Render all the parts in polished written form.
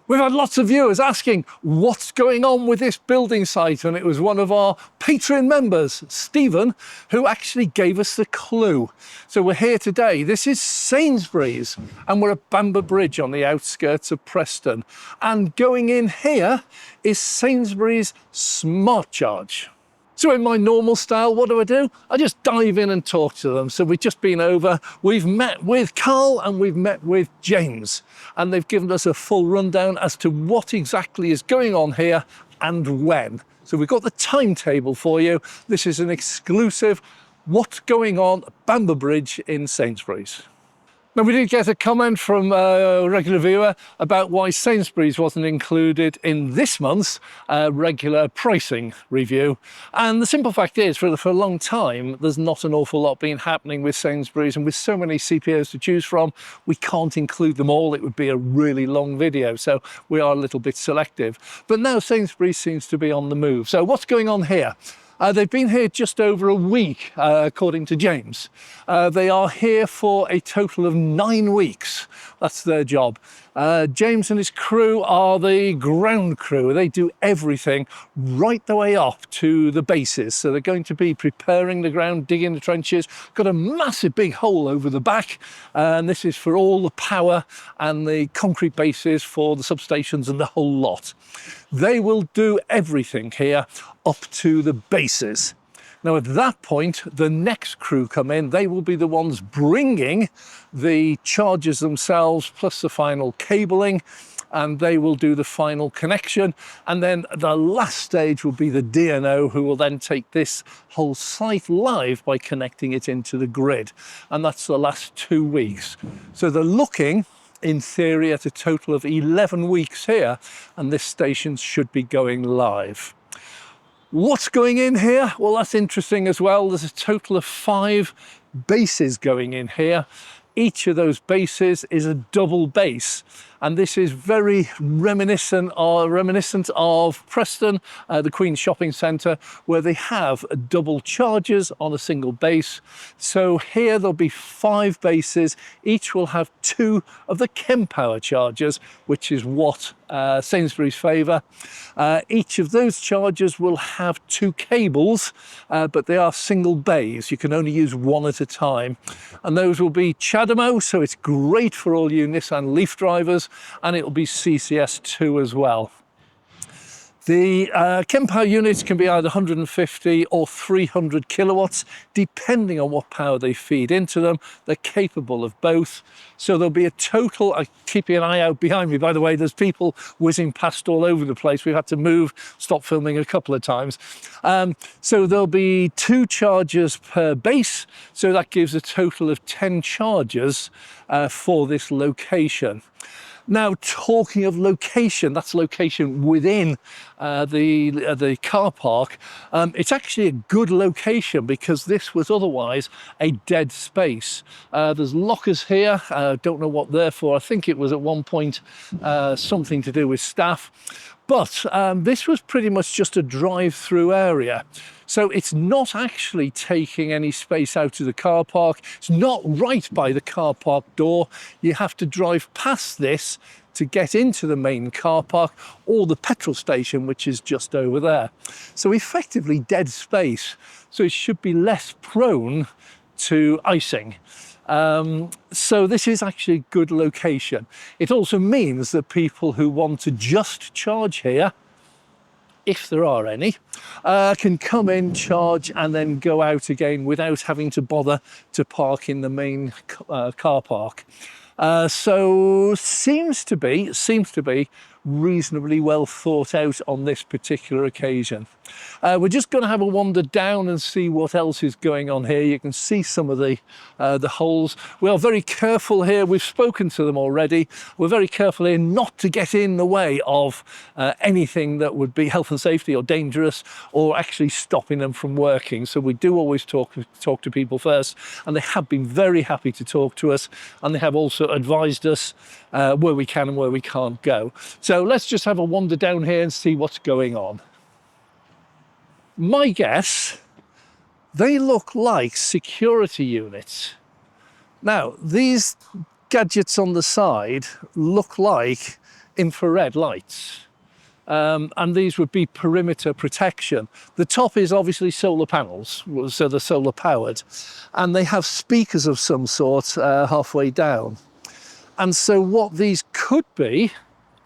We've had lots of viewers asking what's going on with this building site, and it was one of our Patreon members, Stephen, who actually gave us the clue. So we're here today. This is Sainsbury's, and we're at Bamber Bridge on the outskirts of Preston. And going in here is Sainsbury's Smart Charge. So in my normal style, what do? I just dive in and talk to them. So we've just been over, we've met with Carl and we've met with James, and they've given us a full rundown as to what exactly is going on here and when. So we've got the timetable for you. This is an exclusive what's going on at Bamber Bridge in Sainsbury's. Now, we did get a comment from a regular viewer about why Sainsbury's wasn't included in this month's regular pricing review. And the simple fact is, for a long time, there's not an awful lot been happening with Sainsbury's, and with so many CPOs to choose from, we can't include them all. It would be a really long video, so we are a little bit selective. But now Sainsbury's seems to be on the move. So what's going on here? They've been here just over a week, according to James. They are here for a total of 9 weeks. That's their job. James and his crew are the ground crew. They do everything right the way up to the bases. So they're going to be preparing the ground, digging the trenches, got a massive big hole over the back. And this is for all the power and the concrete bases for the substations and the whole lot. They will do everything here up to the bases. Now at that point, the next crew come in. They will be the ones bringing the chargers themselves, plus the final cabling, and they will do the final connection. And then the last stage will be the DNO, who will then take this whole site live by connecting it into the grid. And that's the last 2 weeks. So they're looking, in theory, at a total of 11 weeks here, and this station should be going live. What's going in here? Well, that's interesting as well. There's a total of 5 bases going in here. Each of those bases is a double base, and this is very reminiscent of Preston, the Queen's Shopping Centre, where they have double chargers on a single base. So here there'll be 5 bases. Each will have 2 of the Kempower chargers, which is what Sainsbury's favour. Each of those chargers will have 2 cables, but they are single bays. You can only use one at a time. And those will be CHAdeMO, so it's great for all you Nissan Leaf drivers, and it'll be CCS2 as well. The Kempower units can be either 150 or 300 kilowatts, depending on what power they feed into them. They're capable of both. So there'll be a total, keeping an eye out behind me, by the way, there's people whizzing past all over the place. We've had to stop filming a couple of times. So there'll be 2 chargers per base. So that gives a total of 10 chargers for this location. Now, talking of location, that's location within the car park. It's actually a good location because this was otherwise a dead space. There's lockers here. Don't know what they're for. I think it was at one point something to do with staff. But this was pretty much just a drive-through area. So it's not actually taking any space out of the car park. It's not right by the car park door. You have to drive past this to get into the main car park or the petrol station, which is just over there. So effectively dead space. So it should be less prone to icing. So this is actually a good location. It also means that people who want to just charge here, if there are any, can come in, charge, and then go out again without having to bother to park in the main car park. So seems to be reasonably well thought out on this particular occasion. We're just going to have a wander down and see what else is going on here. You can see some of the holes. We are very careful here. We've spoken to them already. We're very careful here not to get in the way of anything that would be health and safety or dangerous or actually stopping them from working. So we do always talk to people first, and they have been very happy to talk to us, and they have also advised us where we can and where we can't go. So let's just have a wander down here and see what's going on. My guess, they look like security units. Now, these gadgets on the side look like infrared lights. And these would be perimeter protection. The top is obviously solar panels, so they're solar powered, and they have speakers of some sort halfway down. And so what these could be,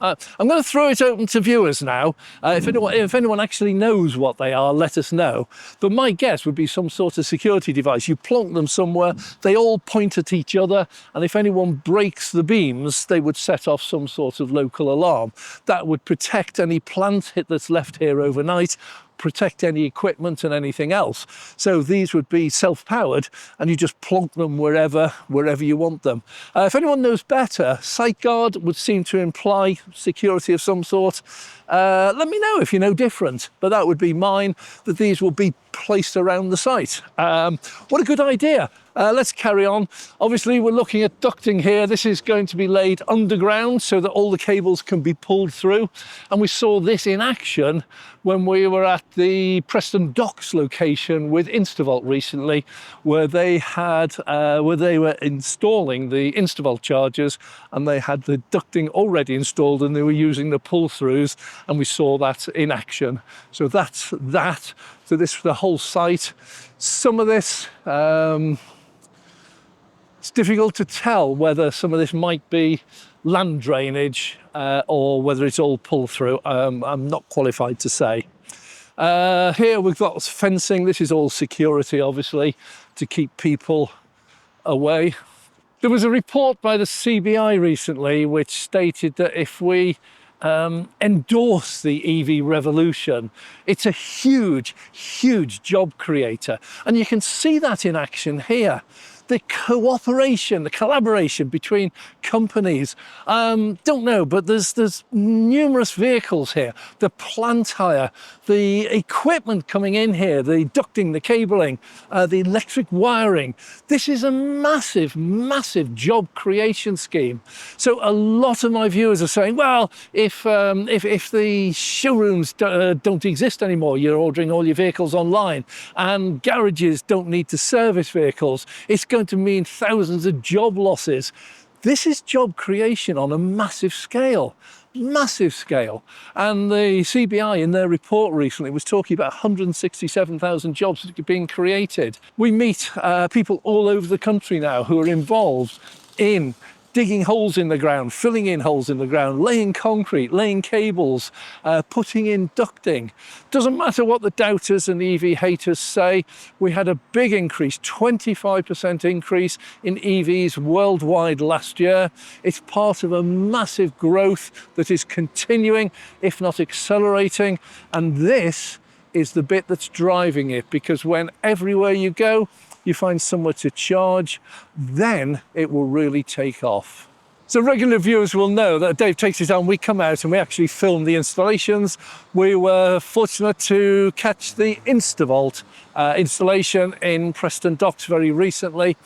I'm going to throw it open to viewers now. If anyone actually knows what they are, let us know. But my guess would be some sort of security device. You plonk them somewhere, they all point at each other, and if anyone breaks the beams, they would set off some sort of local alarm. That would protect any plant that's left here overnight, protect any equipment and anything else. So these would be self-powered, and you just plonk them wherever you want them. If anyone knows better, sight guard would seem to imply security of some sort. Let me know if you know different, but that would be mine, that these will be placed around the site. What a good idea. Let's carry on. Obviously, we're looking at ducting here. This is going to be laid underground so that all the cables can be pulled through. And we saw this in action when we were at the Preston Docks location with Instavolt recently, where they were installing the Instavolt chargers, and they had the ducting already installed, and they were using the pull-throughs, and we saw that in action. So that's that. So this, the whole site. Some of this, it's difficult to tell whether some of this might be land drainage or whether it's all pull-through. I'm not qualified to say. Here we've got fencing. This is all security, obviously, to keep people away. There was a report by the CBI recently which stated that if we endorse the EV revolution, it's a huge, huge job creator. And you can see that in action here. The cooperation, the collaboration between companies. Don't know, but there's numerous vehicles here. The plant hire, the equipment coming in here, the ducting, the cabling, the electric wiring. This is a massive, massive job creation scheme. So a lot of my viewers are saying, well, if the showrooms don't exist anymore, you're ordering all your vehicles online, and garages don't need to service vehicles, it's going to mean thousands of job losses. This is job creation on a massive scale. Massive scale. And the CBI in their report recently was talking about 167,000 jobs being created. We meet people all over the country now who are involved in digging holes in the ground, filling in holes in the ground, laying concrete, laying cables, putting in ducting. Doesn't matter what the doubters and the EV haters say, we had a big increase, 25% increase in EVs worldwide last year. It's part of a massive growth that is continuing, if not accelerating, and this is the bit that's driving it, because when everywhere you go, you find somewhere to charge, then it will really take off. So regular viewers will know that Dave Takes It On, we come out and we actually film the installations. We were fortunate to catch the Instavolt installation in Preston Docks very recently.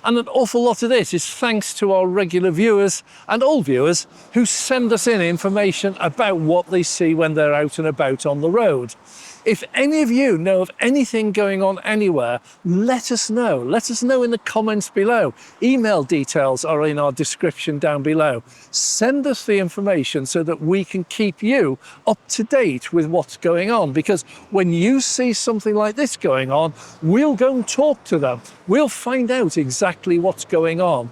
And an awful lot of this is thanks to our regular viewers and all viewers who send us in information about what they see when they're out and about on the road. If any of you know of anything going on anywhere, let us know. Let us know in the comments below. Email details are in our description down below. Send us the information so that we can keep you up to date with what's going on. Because when you see something like this going on, we'll go and talk to them. We'll find out exactly what's going on.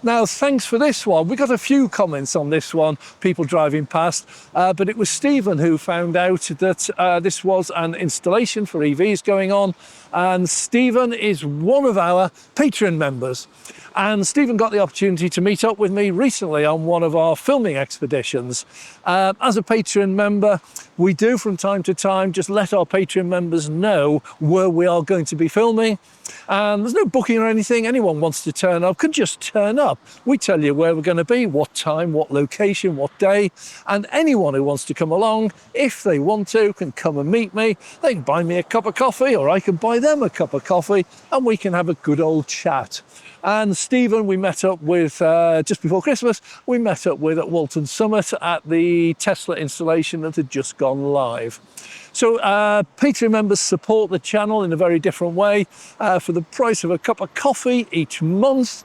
Now, thanks for this one. We got a few comments on this one, people driving past, but it was Stephen who found out that this was an installation for EVs going on, and Stephen is one of our Patreon members. And Stephen got the opportunity to meet up with me recently on one of our filming expeditions. As a Patreon member, we do from time to time just let our Patreon members know where we are going to be filming. And there's no booking or anything. Anyone wants to turn up can just turn up. We tell you where we're going to be, what time, what location, what day. And anyone who wants to come along, if they want to, can come and meet me. They can buy me a cup of coffee, or I can buy them a cup of coffee, and we can have a good old chat. And Stephen, we met up with, just before Christmas, we met up with at Walton Summit at the Tesla installation that had just gone live. So Patreon members support the channel in a very different way. For the price of a cup of coffee each month,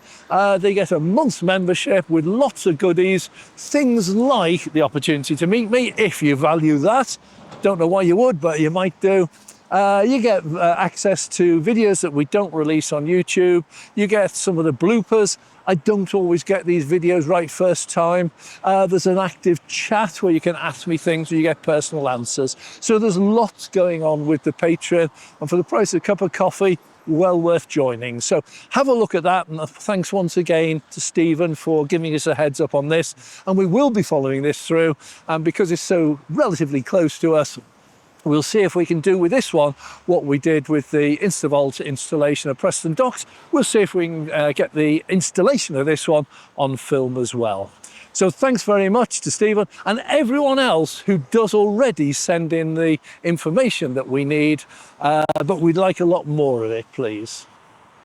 they get a month's membership with lots of goodies, things like the opportunity to meet me, if you value that. Don't know why you would, but you might do. You get access to videos that we don't release on YouTube. You get some of the bloopers. I don't always get these videos right first time. There's an active chat where you can ask me things or you get personal answers. So there's lots going on with the Patreon, and for the price of a cup of coffee, well worth joining. So have a look at that, and thanks once again to Stephen for giving us a heads up on this. And we will be following this through, and because it's so relatively close to us, we'll see if we can do with this one what we did with the InstaVolt installation of Preston Docks. We'll see if we can get the installation of this one on film as well. So thanks very much to Stephen and everyone else who does already send in the information that we need, but we'd like a lot more of it, please.